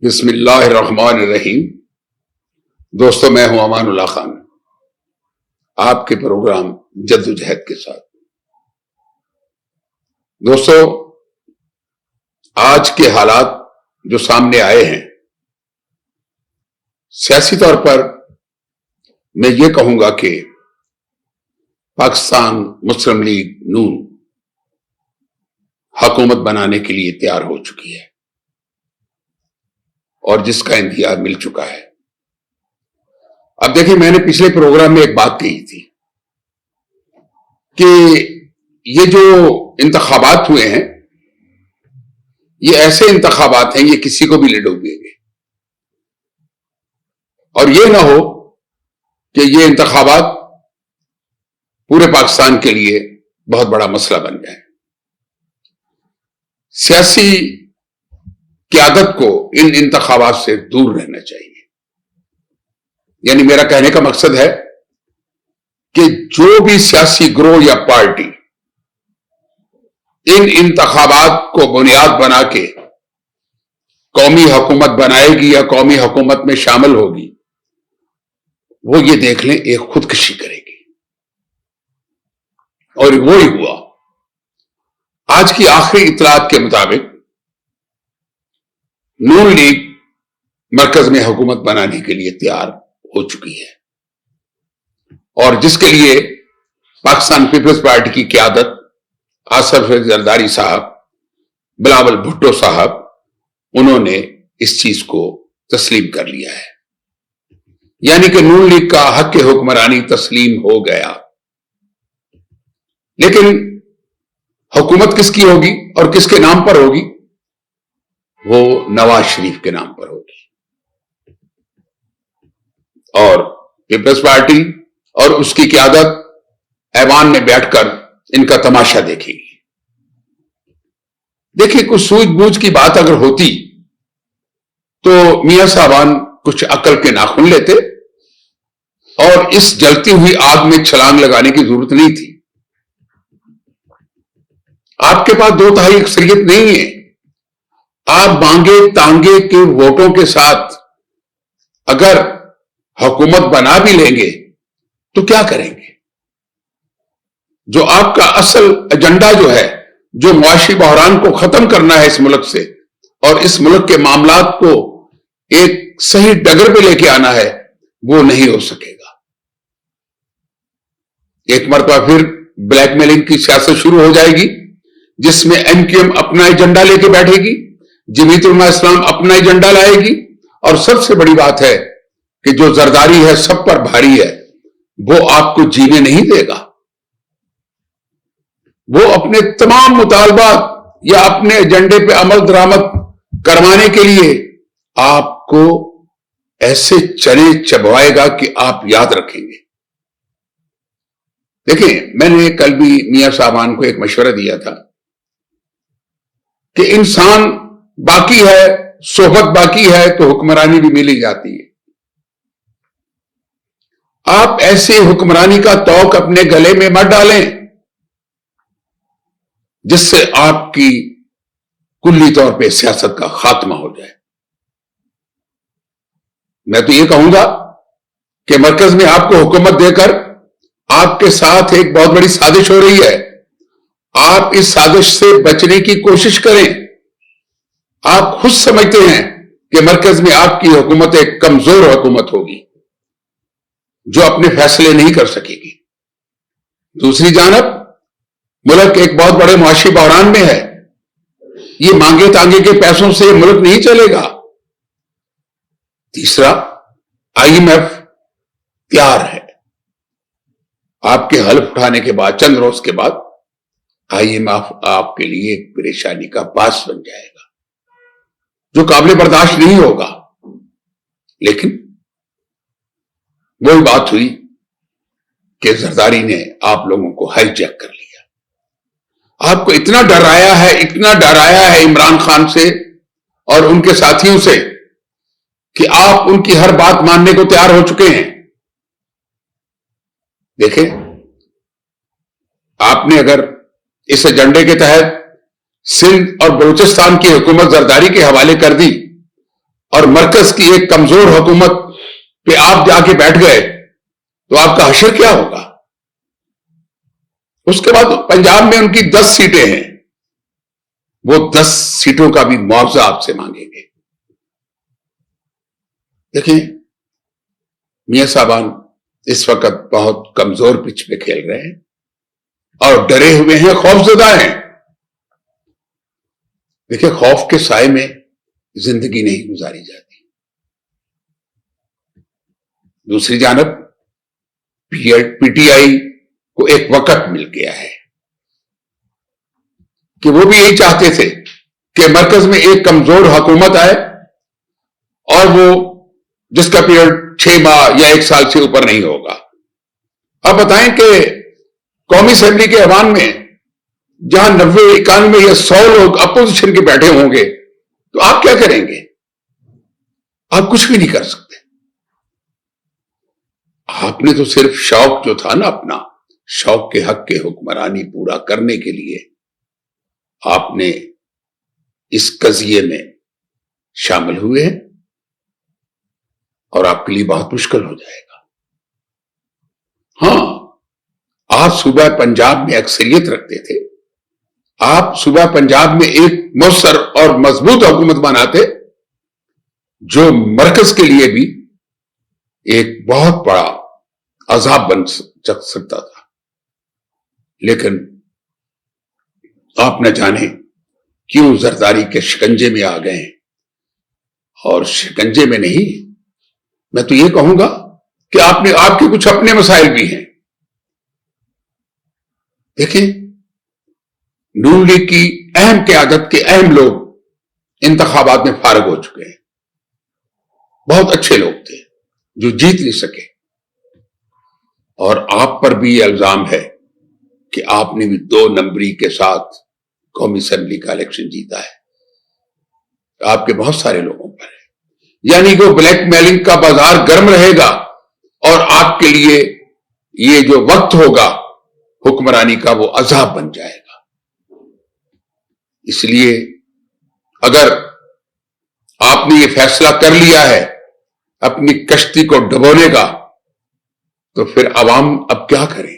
بسم اللہ الرحمن الرحیم۔ دوستو، میں ہوں امان اللہ خان، آپ کے پروگرام جدوجہد کے ساتھ۔ دوستو، آج کے حالات جو سامنے آئے ہیں، سیاسی طور پر میں یہ کہوں گا کہ پاکستان مسلم لیگ نون حکومت بنانے کے لیے تیار ہو چکی ہے اور جس کا انتخاب مل چکا ہے۔ اب دیکھیں، میں نے پچھلے پروگرام میں ایک بات کہی تھی کہ یہ جو انتخابات ہوئے ہیں، یہ ایسے انتخابات ہیں، یہ کسی کو بھی لے ڈوبیں گے، اور یہ نہ ہو کہ یہ انتخابات پورے پاکستان کے لیے بہت بڑا مسئلہ بن جائے۔ سیاسی قیادت کو ان انتخابات سے دور رہنا چاہیے۔ یعنی میرا کہنے کا مقصد ہے کہ جو بھی سیاسی گروہ یا پارٹی ان انتخابات کو بنیاد بنا کے قومی حکومت بنائے گی یا قومی حکومت میں شامل ہوگی، وہ یہ دیکھ لیں ایک خودکشی کرے گی، اور وہی ہوا۔ آج کی آخری اطلاعات کے مطابق نون لیگ مرکز میں حکومت بنانے کے لیے تیار ہو چکی ہے، اور جس کے لیے پاکستان پیپلز پارٹی کی قیادت آصف زرداری صاحب، بلاول بھٹو صاحب، انہوں نے اس چیز کو تسلیم کر لیا ہے۔ یعنی کہ نون لیگ کا حق حکمرانی تسلیم ہو گیا۔ لیکن حکومت کس کی ہوگی اور کس کے نام پر ہوگی؟ وہ نواز شریف کے نام پر ہوگی، اور پیپلز پارٹی اور اس کی قیادت ایوان میں بیٹھ کر ان کا تماشا دیکھے گی۔ دیکھیں، کچھ سوجھ بوجھ کی بات اگر ہوتی تو میاں صاحبان کچھ عقل کے ناخن لیتے اور اس جلتی ہوئی آگ میں چھلانگ لگانے کی ضرورت نہیں تھی۔ آپ کے پاس دو تہائی اکثریت نہیں ہے، آپ مانگے تانگے کے ووٹوں کے ساتھ اگر حکومت بنا بھی لیں گے تو کیا کریں گے؟ جو آپ کا اصل ایجنڈا جو ہے، جو معاشی بحران کو ختم کرنا ہے اس ملک سے، اور اس ملک کے معاملات کو ایک صحیح ڈگر پہ لے کے آنا ہے، وہ نہیں ہو سکے گا۔ ایک مرتبہ پھر بلیک میلنگ کی سیاست شروع ہو جائے گی، جس میں ایم کیو ایم اپنا ایجنڈا لے کے بیٹھے گی، جمیعت علماء اسلام اپنا ایجنڈا لائے گی، اور سب سے بڑی بات ہے کہ جو زرداری ہے سب پر بھاری ہے، وہ آپ کو جینے نہیں دے گا۔ وہ اپنے تمام مطالبات یا اپنے ایجنڈے پہ عمل درآمد کروانے کے لیے آپ کو ایسے چنے چبوائے گا کہ آپ یاد رکھیں گے۔ دیکھیں، میں نے کل بھی میاں صاحبان کو ایک مشورہ دیا تھا کہ انسان باقی ہے، صحبت باقی ہے تو حکمرانی بھی مل ہی جاتی ہے۔ آپ ایسے حکمرانی کا توق اپنے گلے میں مت ڈالیں جس سے آپ کی کلی طور پہ سیاست کا خاتمہ ہو جائے۔ میں تو یہ کہوں گا کہ مرکز میں آپ کو حکومت دے کر آپ کے ساتھ ایک بہت بڑی سازش ہو رہی ہے۔ آپ اس سازش سے بچنے کی کوشش کریں۔ آپ خود سمجھتے ہیں کہ مرکز میں آپ کی حکومت ایک کمزور حکومت ہوگی جو اپنے فیصلے نہیں کر سکے گی۔ دوسری جانب ملک ایک بہت بڑے معاشی بحران میں ہے۔ یہ مانگے تانگے کے پیسوں سے ملک نہیں چلے گا۔ تیسرا، آئی ایم ایف تیار ہے۔ آپ کے حلف اٹھانے کے بعد چند روز کے بعد آئی ایم ایف آپ کے لیے ایک پریشانی کا باعث بن جائے گا جو قابل برداشت نہیں ہوگا۔ لیکن وہی بات ہوئی کہ زرداری نے آپ لوگوں کو ہائی جیک کر لیا۔ آپ کو اتنا ڈرایا ہے عمران خان سے اور ان کے ساتھیوں سے کہ آپ ان کی ہر بات ماننے کو تیار ہو چکے ہیں۔ دیکھیں، آپ نے اگر اس ایجنڈے کے تحت سندھ اور بلوچستان کی حکومت زرداری کے حوالے کر دی اور مرکز کی ایک کمزور حکومت پہ آپ جا کے بیٹھ گئے تو آپ کا حشر کیا ہوگا؟ اس کے بعد پنجاب میں ان کی 10 سیٹیں ہیں، وہ 10 سیٹوں کا بھی معاوضہ آپ سے مانگیں گے۔ دیکھیں میاں صاحبان اس وقت بہت کمزور پچ پہ کھیل رہے ہیں اور ڈرے ہوئے ہیں، خوف زدہ ہیں۔ دیکھیں خوف کے سائے میں زندگی نہیں گزاری جاتی۔ دوسری جانب پی ٹی آئی کو ایک وقت مل گیا ہے کہ وہ بھی یہی چاہتے تھے کہ مرکز میں ایک کمزور حکومت آئے اور وہ جس کا پیریڈ 6 ماہ یا 1 سال سے اوپر نہیں ہوگا۔ آپ بتائیں کہ قومی اسمبلی کے ایوان میں جہاں 90 91 یا 100 لوگ اپوزیشن کے بیٹھے ہوں گے تو آپ کیا کریں گے؟ آپ کچھ بھی نہیں کر سکتے۔ آپ نے تو صرف شوق جو تھا نا اپنا، شوق کے حق کے حکمرانی پورا کرنے کے لیے آپ نے اس قضیے میں شامل ہوئے ہیں اور آپ کے لیے بہت مشکل ہو جائے گا۔ ہاں آپ صوبہ پنجاب میں اکثریت رکھتے تھے، آپ صوبہ پنجاب میں ایک مؤثر اور مضبوط حکومت بناتے جو مرکز کے لیے بھی ایک بہت بڑا عذاب بن سکتا تھا، لیکن آپ نہ جانے کیوں زرداری کے شکنجے میں آ گئے ہیں۔ اور شکنجے میں نہیں، میں تو یہ کہوں گا کہ آپ کے کچھ اپنے مسائل بھی ہیں۔ دیکھیں نون لیگ کی اہم قیادت کے اہم لوگ انتخابات میں فارغ ہو چکے ہیں، بہت اچھے لوگ تھے جو جیت نہیں سکے، اور آپ پر بھی یہ الزام ہے کہ آپ نے بھی 2 نمبری کے ساتھ قومی اسمبلی کا الیکشن جیتا ہے۔ آپ کے بہت سارے لوگوں پر ہے، یعنی کہ بلیک میلنگ کا بازار گرم رہے گا اور آپ کے لیے یہ جو وقت ہوگا حکمرانی کا وہ عذاب بن جائے گا۔ اس لیے اگر آپ نے یہ فیصلہ کر لیا ہے اپنی کشتی کو ڈبونے کا تو پھر عوام اب کیا کرے؟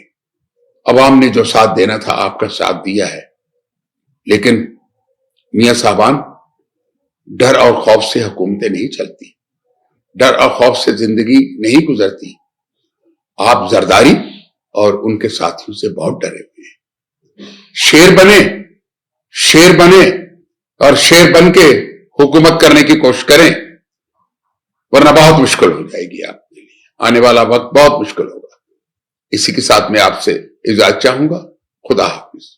عوام نے جو ساتھ دینا تھا آپ کا ساتھ دیا ہے، لیکن میاں صاحبان ڈر اور خوف سے حکومتیں نہیں چلتی، ڈر اور خوف سے زندگی نہیں گزرتی۔ آپ زرداری اور ان کے ساتھیوں سے بہت ڈرے ہوئے ہیں۔ شیر بنے اور شیر بن کے حکومت کرنے کی کوشش کریں، ورنہ بہت مشکل ہو جائے گی آپ کے لیے، آنے والا وقت بہت مشکل ہوگا۔ اسی کے ساتھ میں آپ سے اجازت چاہوں گا۔ خدا حافظ۔